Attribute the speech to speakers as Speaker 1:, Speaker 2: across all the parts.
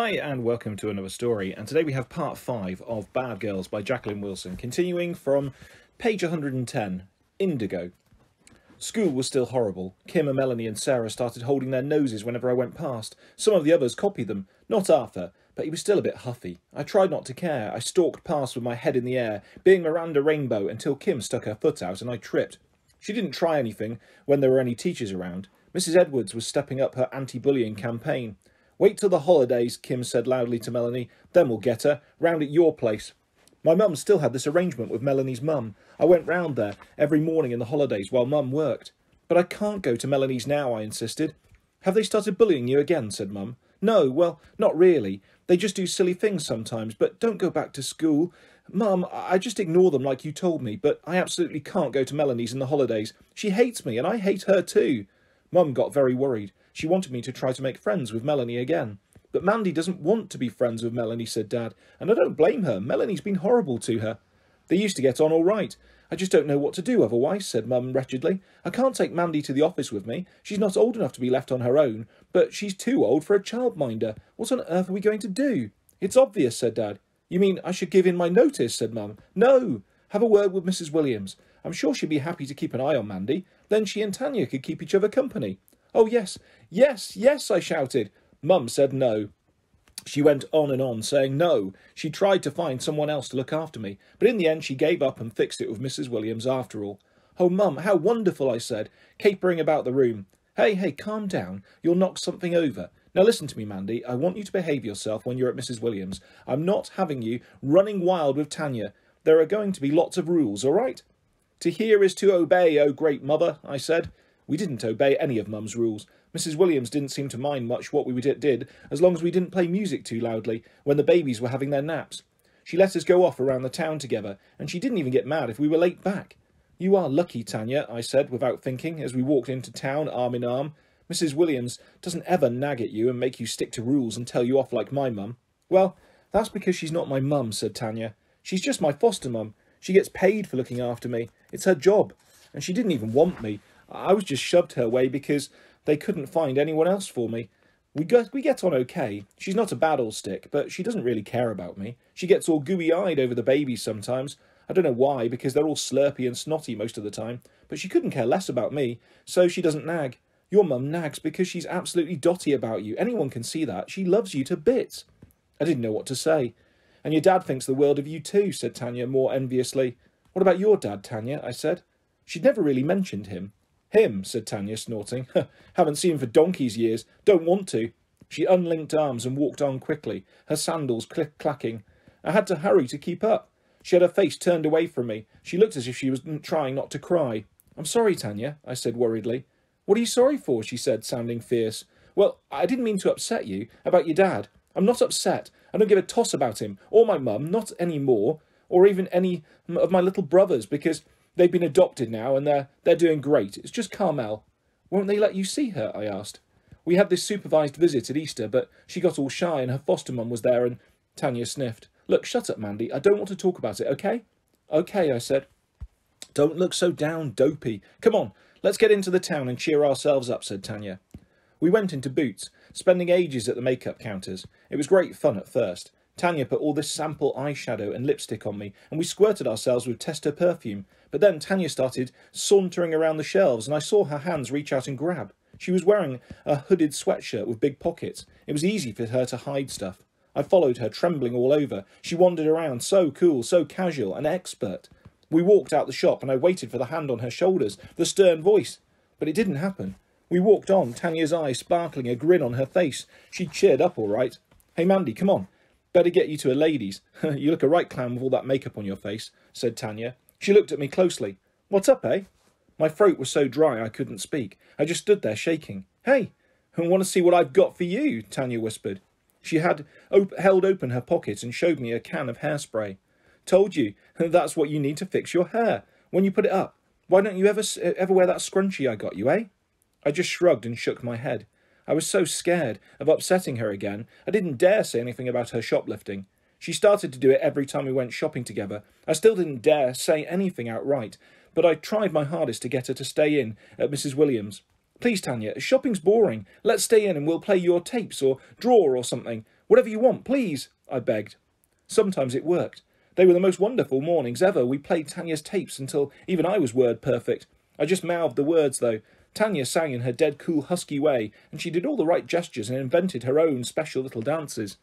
Speaker 1: Hi and welcome to another story, and today we have part 5 of Bad Girls by Jacqueline Wilson, continuing from page 110, Indigo. School was still horrible. Kim and Melanie and Sarah started holding their noses whenever I went past. Some of the others copied them, not Arthur, but he was still a bit huffy. I tried not to care. I stalked past with my head in the air, being Miranda Rainbow, until Kim stuck her foot out and I tripped. She didn't try anything when there were any teachers around. Mrs. Edwards was stepping up her anti-bullying campaign. "Wait till the holidays," Kim said loudly to Melanie, "then we'll get her, round at your place." My mum still had this arrangement with Melanie's mum. I went round there every morning in the holidays while mum worked. "But I can't go to Melanie's now," I insisted. "Have they started bullying you again?" said mum. "No, well, not really. They just do silly things sometimes, but don't go back to school. Mum, I just ignore them like you told me, but I absolutely can't go to Melanie's in the holidays. She hates me and I hate her too." Mum got very worried. She wanted me to try to make friends with Melanie again. "But Mandy doesn't want to be friends with Melanie," said Dad, "and I don't blame her. Melanie's been horrible to her." "They used to get on all right. I just don't know what to do otherwise," said Mum wretchedly. "I can't take Mandy to the office with me. She's not old enough to be left on her own, but she's too old for a childminder. What on earth are we going to do?" "It's obvious," said Dad. "You mean I should give in my notice?" said Mum. "No. Have a word with Mrs. Williams. I'm sure she'd be happy to keep an eye on Mandy. Then she and Tanya could keep each other company." "Oh, yes, yes, yes," I shouted. Mum said no. She went on and on, saying no. She tried to find someone else to look after me, but in the end she gave up and fixed it with Mrs. Williams after all. "Oh, Mum, how wonderful," I said, capering about the room. Hey, calm down. You'll knock something over. Now listen to me, Mandy. I want you to behave yourself when you're at Mrs. Williams. I'm not having you running wild with Tanya. There are going to be lots of rules, all right?" "To hear is to obey, oh great mother," I said. We didn't obey any of Mum's rules. Mrs. Williams didn't seem to mind much what we did, as long as we didn't play music too loudly when the babies were having their naps. She let us go off around the town together, and she didn't even get mad if we were late back. "You are lucky, Tanya," I said without thinking, as we walked into town arm in arm. "Mrs. Williams doesn't ever nag at you and make you stick to rules and tell you off like my mum." "Well, that's because she's not my mum," said Tanya. "She's just my foster mum. She gets paid for looking after me. It's her job. And she didn't even want me. I was just shoved her way because they couldn't find anyone else for me. We get on okay. She's not a bad old stick, but she doesn't really care about me. She gets all gooey-eyed over the babies sometimes. I don't know why, because they're all slurpy and snotty most of the time. But she couldn't care less about me, so she doesn't nag. Your mum nags because she's absolutely dotty about you. Anyone can see that. She loves you to bits." I didn't know what to say. "And your dad thinks the world of you too," said Tanya more enviously. "What about your dad, Tanya?" I said. She'd never really mentioned him. "Him," said Tanya, snorting. "Haven't seen him for donkey's years. Don't want to." She unlinked arms and walked on quickly, her sandals click-clacking. I had to hurry to keep up. She had her face turned away from me. She looked as if she was trying not to cry. "I'm sorry, Tanya," I said worriedly. "What are you sorry for?" she said, sounding fierce. "Well, I didn't mean to upset you. About your dad. I'm not upset. I don't give a toss about him, or my mum, not any more, or even any of my little brothers, because they've been adopted now, and they're doing great. It's just Carmel." "Won't they let you see her?" I asked. "We had this supervised visit at Easter, but she got all shy, and her foster mum was there, and—" Tanya sniffed. "Look, shut up, Mandy. I don't want to talk about it, okay?" "Okay," I said. "Don't look so down, dopey. Come on, let's get into the town and cheer ourselves up," said Tanya. We went into Boots, spending ages at the makeup counters. It was great fun at first. Tanya put all this sample eyeshadow and lipstick on me, and we squirted ourselves with tester perfume. But then Tanya started sauntering around the shelves, and I saw her hands reach out and grab. She was wearing a hooded sweatshirt with big pockets. It was easy for her to hide stuff. I followed her, trembling all over. She wandered around, so cool, so casual, an expert. We walked out the shop, and I waited for the hand on her shoulders, the stern voice. But it didn't happen. We walked on, Tanya's eyes sparkling, a grin on her face. She cheered up all right. "Hey, Mandy, come on. Better get you to a lady's. You look a right clown with all that makeup on your face," said Tanya. She looked at me closely. "What's up, eh?" My throat was so dry I couldn't speak. I just stood there shaking. "Hey, I want to see what I've got for you," Tanya whispered. She had held open her pocket and showed me a can of hairspray. "Told you, that's what you need to fix your hair. When you put it up, why don't you ever wear that scrunchie I got you, eh?" I just shrugged and shook my head. I was so scared of upsetting her again, I didn't dare say anything about her shoplifting. She started to do it every time we went shopping together. I still didn't dare say anything outright, but I tried my hardest to get her to stay in at Mrs. Williams. "Please, Tanya, shopping's boring. Let's stay in and we'll play your tapes or draw or something. Whatever you want, please, I begged. Sometimes it worked. They were the most wonderful mornings ever. We played Tanya's tapes until even I was word perfect. I just mouthed the words, though. Tanya sang in her dead cool husky way, and she did all the right gestures and invented her own special little dances.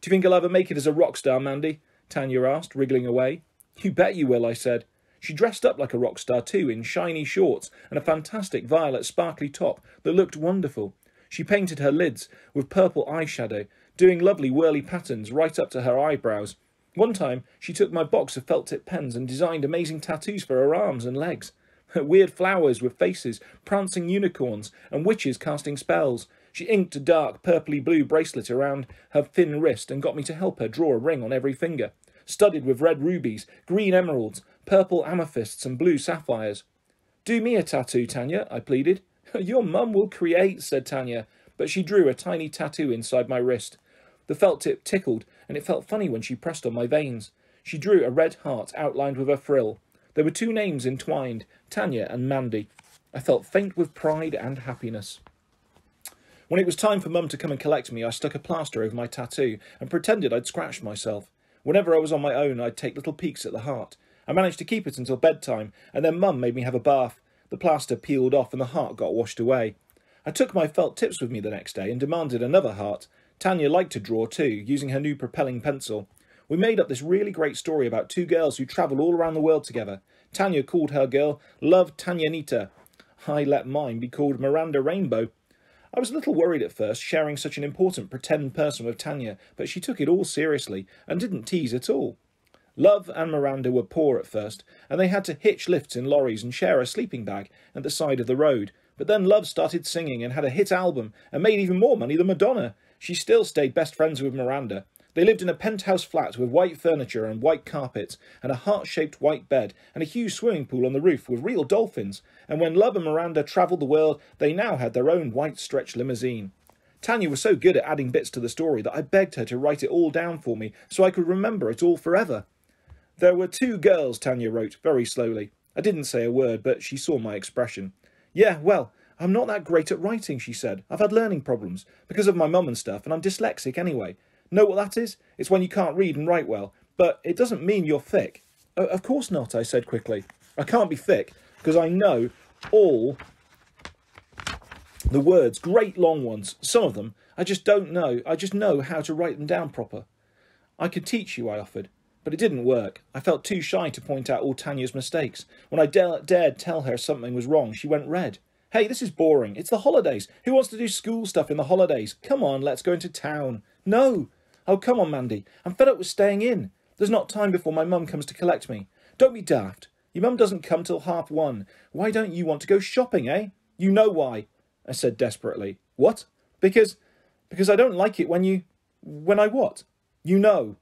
Speaker 1: Do you think I'll ever make it as a rock star, Mandy? Tanya asked, wriggling away. You bet you will, I said. She dressed up like a rock star too, in shiny shorts and a fantastic violet sparkly top that looked wonderful. She painted her lids with purple eyeshadow, doing lovely whirly patterns right up to her eyebrows. One time, she took my box of felt-tip pens and designed amazing tattoos for her arms and legs. Weird flowers with faces, prancing unicorns, and witches casting spells. She inked a dark purpley blue bracelet around her thin wrist and got me to help her draw a ring on every finger, studded with red rubies, green emeralds, purple amethysts and blue sapphires. Do me a tattoo, Tanya, I pleaded. Your mum will create, said Tanya, but she drew a tiny tattoo inside my wrist. The felt tip tickled, and it felt funny when she pressed on my veins. She drew a red heart outlined with a frill. There were two names entwined, Tanya and Mandy. I felt faint with pride and happiness. When it was time for Mum to come and collect me, I stuck a plaster over my tattoo and pretended I'd scratched myself. Whenever I was on my own, I'd take little peeks at the heart. I managed to keep it until bedtime, and then Mum made me have a bath. The plaster peeled off and the heart got washed away. I took my felt tips with me the next day and demanded another heart. Tanya liked to draw too, using her new propelling pencil. We made up this really great story about two girls who travelled all around the world together. Tanya called her girl Love Tanyanita. I let mine be called Miranda Rainbow. I was a little worried at first, sharing such an important pretend person with Tanya, but she took it all seriously and didn't tease at all. Love and Miranda were poor at first, and they had to hitch lifts in lorries and share a sleeping bag at the side of the road. But then Love started singing and had a hit album and made even more money than Madonna. She still stayed best friends with Miranda. They lived in a penthouse flat with white furniture and white carpets and a heart-shaped white bed and a huge swimming pool on the roof with real dolphins. And when Love and Miranda travelled the world, they now had their own white stretch limousine. Tanya was so good at adding bits to the story that I begged her to write it all down for me so I could remember it all forever. There were two girls, Tanya wrote, very slowly. I didn't say a word, but she saw my expression. Yeah, well, I'm not that great at writing, she said. I've had learning problems, because of my mum and stuff, and I'm dyslexic anyway. Know what that is? It's when you can't read and write well. But it doesn't mean you're thick. Of course not, I said quickly. I can't be thick, because I know all the words, great long ones. Some of them, I just don't know. I just know how to write them down proper. I could teach you, I offered. But it didn't work. I felt too shy to point out all Tanya's mistakes. When I dared tell her something was wrong, she went red. Hey, this is boring. It's the holidays. Who wants to do school stuff in the holidays? Come on, let's go into town. No. Oh, come on, Mandy. I'm fed up with staying in. There's not time before my mum comes to collect me. Don't be daft. Your mum doesn't come till 1:30. Why don't you want to go shopping, eh? You know why, I said desperately. What? Because I don't like it when I what? You know.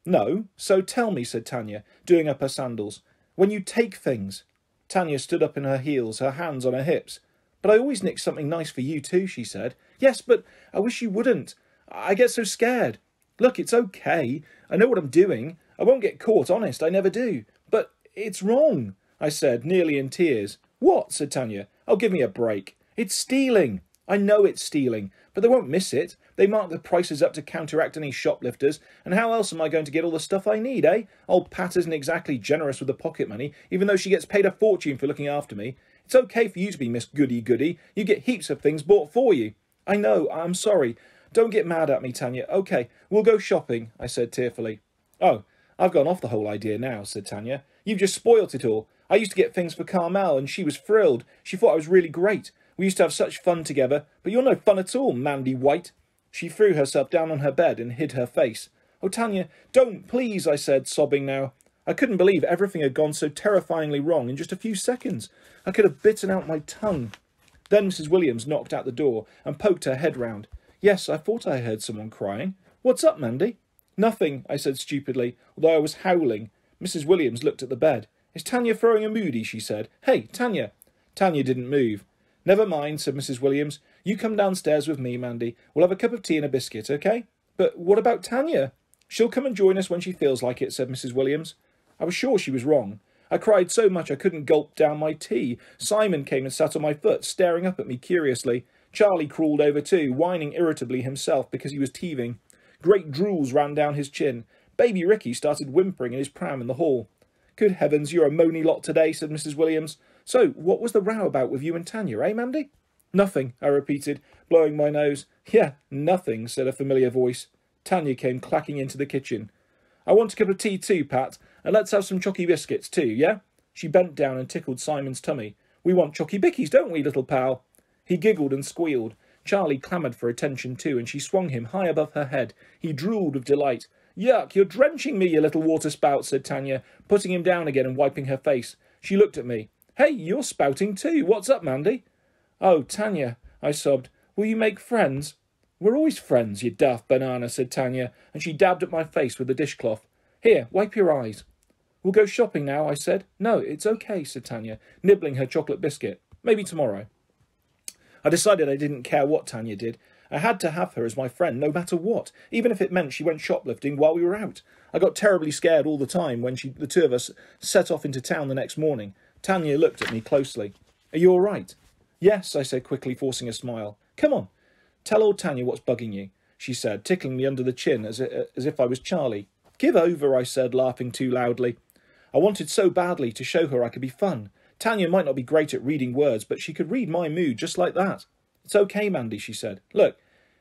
Speaker 1: No, so tell me, said Tanya, doing up her sandals. When you take things. Tanya stood up in her heels, her hands on her hips. But I always nick something nice for you too, she said. Yes, but I wish you wouldn't. I get so scared. Look, it's okay. I know what I'm doing. I won't get caught, honest, I never do. But it's wrong, I said, nearly in tears. What? Said Tanya. Oh, give me a break. It's stealing. I know it's stealing, but they won't miss it. They mark the prices up to counteract any shoplifters, and how else am I going to get all the stuff I need, eh? Old Pat isn't exactly generous with the pocket money, even though she gets paid a fortune for looking after me. It's okay for you to be Miss Goody-Goody. You get heaps of things bought for you. I know, I'm sorry. Don't get mad at me, Tanya. OK, we'll go shopping, I said tearfully. Oh, I've gone off the whole idea now, said Tanya. You've just spoilt it all. I used to get things for Carmel, and she was thrilled. She thought I was really great. We used to have such fun together, but you're no fun at all, Mandy White. She threw herself down on her bed and hid her face. Oh, Tanya, don't, please, I said, sobbing now. I couldn't believe everything had gone so terrifyingly wrong in just a few seconds. I could have bitten out my tongue. Then Mrs. Williams knocked at the door and poked her head round. Yes, I thought I heard someone crying. What's up, Mandy? Nothing, I said stupidly, although I was howling. Mrs. Williams looked at the bed. Is Tanya throwing a moody, she said. Hey, Tanya. Tanya didn't move. Never mind, said Mrs. Williams. You come downstairs with me, Mandy. We'll have a cup of tea and a biscuit, OK? But what about Tanya? She'll come and join us when she feels like it, said Mrs. Williams. I was sure she was wrong. I cried so much I couldn't gulp down my tea. Simon came and sat on my foot, staring up at me curiously. Charlie crawled over too, whining irritably himself because he was teething. Great drools ran down his chin. Baby Ricky started whimpering in his pram in the hall. Good heavens, you're a moany lot today, said Mrs. Williams. So, what was the row about with you and Tanya, eh, Mandy? Nothing, I repeated, blowing my nose. Yeah, nothing, said a familiar voice. Tanya came clacking into the kitchen. I want a cup of tea too, Pat, and let's have some chocky biscuits too, yeah? She bent down and tickled Simon's tummy. We want chocky bickies, don't we, little pal? He giggled and squealed. Charlie clamoured for attention too, and she swung him high above her head. He drooled with delight. Yuck, you're drenching me, you little water spout, said Tanya, putting him down again and wiping her face. She looked at me. Hey, you're spouting too. What's up, Mandy? Oh, Tanya, I sobbed. Will you make friends? We're always friends, you daft banana, said Tanya, and she dabbed at my face with the dishcloth. Here, wipe your eyes. We'll go shopping now, I said. No, it's okay, said Tanya, nibbling her chocolate biscuit. Maybe tomorrow. I decided I didn't care what Tanya did. I had to have her as my friend, no matter what, even if it meant she went shoplifting while we were out. I got terribly scared all the time when the two of us set off into town the next morning. Tanya looked at me closely. Are you all right? Yes, I said quickly, forcing a smile. Come on, tell old Tanya what's bugging you, she said, tickling me under the chin as if I was Charlie. Give over, I said, laughing too loudly. I wanted so badly to show her I could be fun. Tanya might not be great at reading words, but she could read my mood just like that. It's okay, Mandy, she said. Look,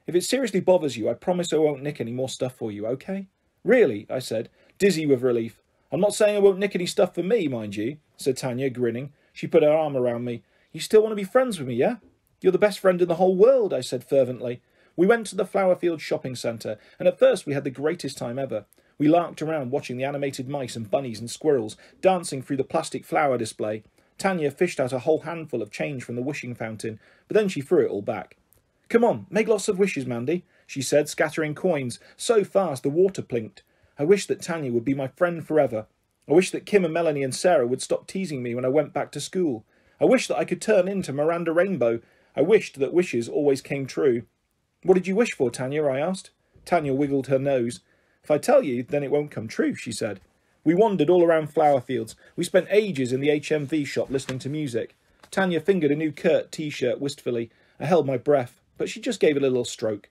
Speaker 1: if it seriously bothers you, I promise I won't nick any more stuff for you, okay? Really, I said, dizzy with relief. I'm not saying I won't nick any stuff for me, mind you, said Tanya, grinning. She put her arm around me. You still want to be friends with me, yeah? You're the best friend in the whole world, I said fervently. We went to the Flowerfield shopping centre, and at first we had the greatest time ever. We larked around watching the animated mice and bunnies and squirrels dancing through the plastic flower display. Tanya fished out a whole handful of change from the wishing fountain, but then she threw it all back. Come on, make lots of wishes, Mandy, she said, scattering coins so fast the water plinked. I wish that Tanya would be my friend forever. I wish that Kim and Melanie and Sarah would stop teasing me when I went back to school. I wish that I could turn into Miranda Rainbow. I wished that wishes always came true. What did you wish for, Tanya? I asked. Tanya wiggled her nose. If I tell you, then it won't come true, she said. We wandered all around Flowerfields. We spent ages in the HMV shop listening to music. Tanya fingered a new Kurt t-shirt wistfully. I held my breath, but she just gave it a little stroke.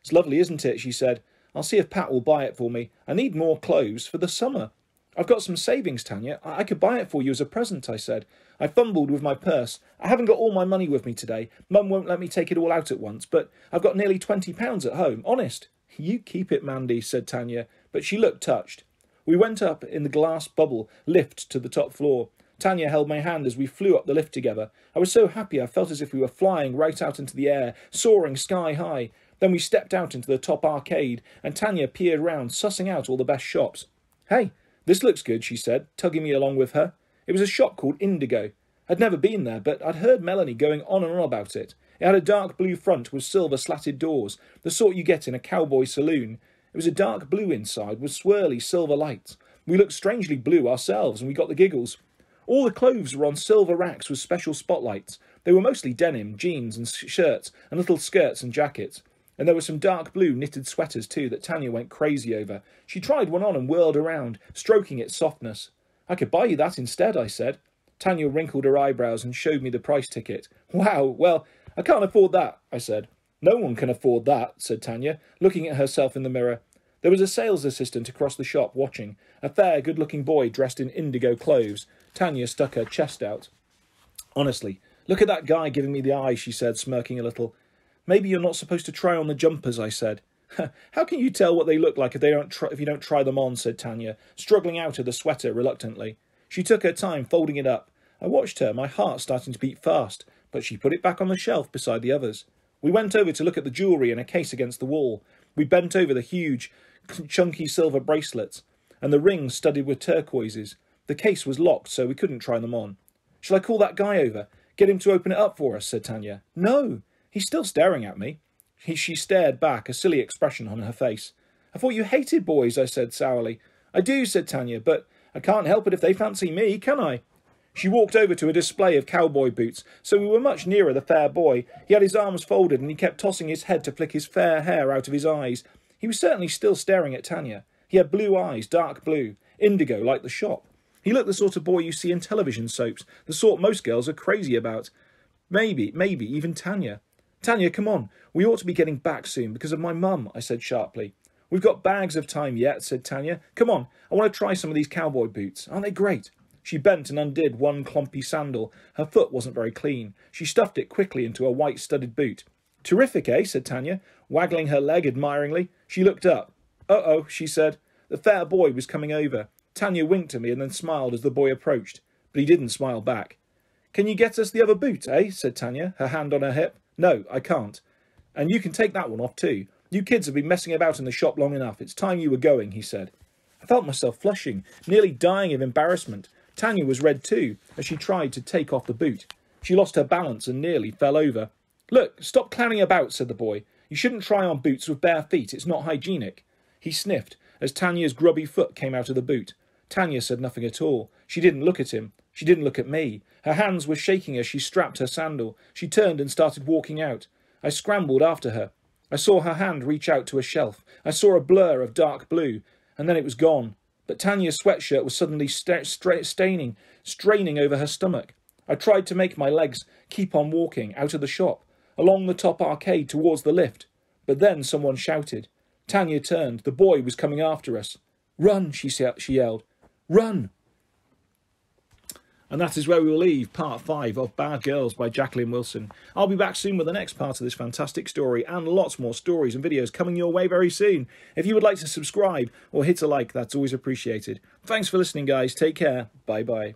Speaker 1: It's lovely, isn't it, she said. I'll see if Pat will buy it for me. I need more clothes for the summer. I've got some savings, Tanya. I could buy it for you as a present, I said. I fumbled with my purse. I haven't got all my money with me today. Mum won't let me take it all out at once, but I've got nearly £20 at home, honest. You keep it, Mandy, said Tanya, but she looked touched. We went up in the glass bubble lift to the top floor. Tanya held my hand as we flew up the lift together. I was so happy I felt as if we were flying right out into the air, soaring sky high. Then we stepped out into the top arcade, and Tanya peered round, sussing out all the best shops. Hey, this looks good, she said, tugging me along with her. It was a shop called Indigo. I'd never been there, but I'd heard Melanie going on and on about it. It had a dark blue front with silver slatted doors, the sort you get in a cowboy saloon. It was a dark blue inside with swirly silver lights. We looked strangely blue ourselves, and we got the giggles. All the clothes were on silver racks with special spotlights. They were mostly denim, jeans and shirts, and little skirts and jackets. And there were some dark blue knitted sweaters too that Tanya went crazy over. She tried one on and whirled around, stroking its softness. I could buy you that instead, I said. Tanya wrinkled her eyebrows and showed me the price ticket. Wow, well, I can't afford that, I said. No one can afford that, said Tanya, looking at herself in the mirror. There was a sales assistant across the shop watching, a fair, good-looking boy dressed in indigo clothes. Tanya stuck her chest out. Honestly, look at that guy giving me the eye, she said, smirking a little. Maybe you're not supposed to try on the jumpers, I said. How can you tell what they look like if you don't try them on, said Tanya, struggling out of the sweater reluctantly. She took her time folding it up. I watched her, my heart starting to beat fast, but she put it back on the shelf beside the others. We went over to look at the jewellery in a case against the wall. We bent over the huge, chunky silver bracelets, and the rings studded with turquoises. The case was locked, so we couldn't try them on. Shall I call that guy over? Get him to open it up for us, said Tanya. No, he's still staring at me. She stared back, a silly expression on her face. I thought you hated boys, I said sourly. I do, said Tanya, but I can't help it if they fancy me, can I? She walked over to a display of cowboy boots, so we were much nearer the fair boy. He had his arms folded, and he kept tossing his head to flick his fair hair out of his eyes. He was certainly still staring at Tanya. He had blue eyes, dark blue, indigo like the shop. He looked the sort of boy you see in television soaps, the sort most girls are crazy about. Maybe even Tanya. Tanya, come on, we ought to be getting back soon because of my mum, I said sharply. We've got bags of time yet, said Tanya. Come on, I want to try some of these cowboy boots. Aren't they great? She bent and undid one clumpy sandal. Her foot wasn't very clean. She stuffed it quickly into a white studded boot. Terrific, eh? Said Tanya, waggling her leg admiringly. She looked up. Uh-oh, she said. The fair boy was coming over. Tanya winked at me and then smiled as the boy approached, but he didn't smile back. Can you get us the other boot, eh? Said Tanya, her hand on her hip. No, I can't. And you can take that one off too. You kids have been messing about in the shop long enough. It's time you were going, he said. I felt myself flushing, nearly dying of embarrassment. Tanya was red too, as she tried to take off the boot. She lost her balance and nearly fell over. Look, stop clowning about, said the boy. You shouldn't try on boots with bare feet. It's not hygienic. He sniffed as Tanya's grubby foot came out of the boot. Tanya said nothing at all. She didn't look at him. She didn't look at me. Her hands were shaking as she strapped her sandal. She turned and started walking out. I scrambled after her. I saw her hand reach out to a shelf. I saw a blur of dark blue, and then it was gone. But Tanya's sweatshirt was suddenly straining over her stomach. I tried to make my legs keep on walking out of the shop, along the top arcade towards the lift. But then someone shouted. Tanya turned. The boy was coming after us. Run, she yelled. Run! And that is where we will leave part 5 of Bad Girls by Jacqueline Wilson. I'll be back soon with the next part of this fantastic story and lots more stories and videos coming your way very soon. If you would like to subscribe or hit a like, that's always appreciated. Thanks for listening, guys. Take care. Bye-bye.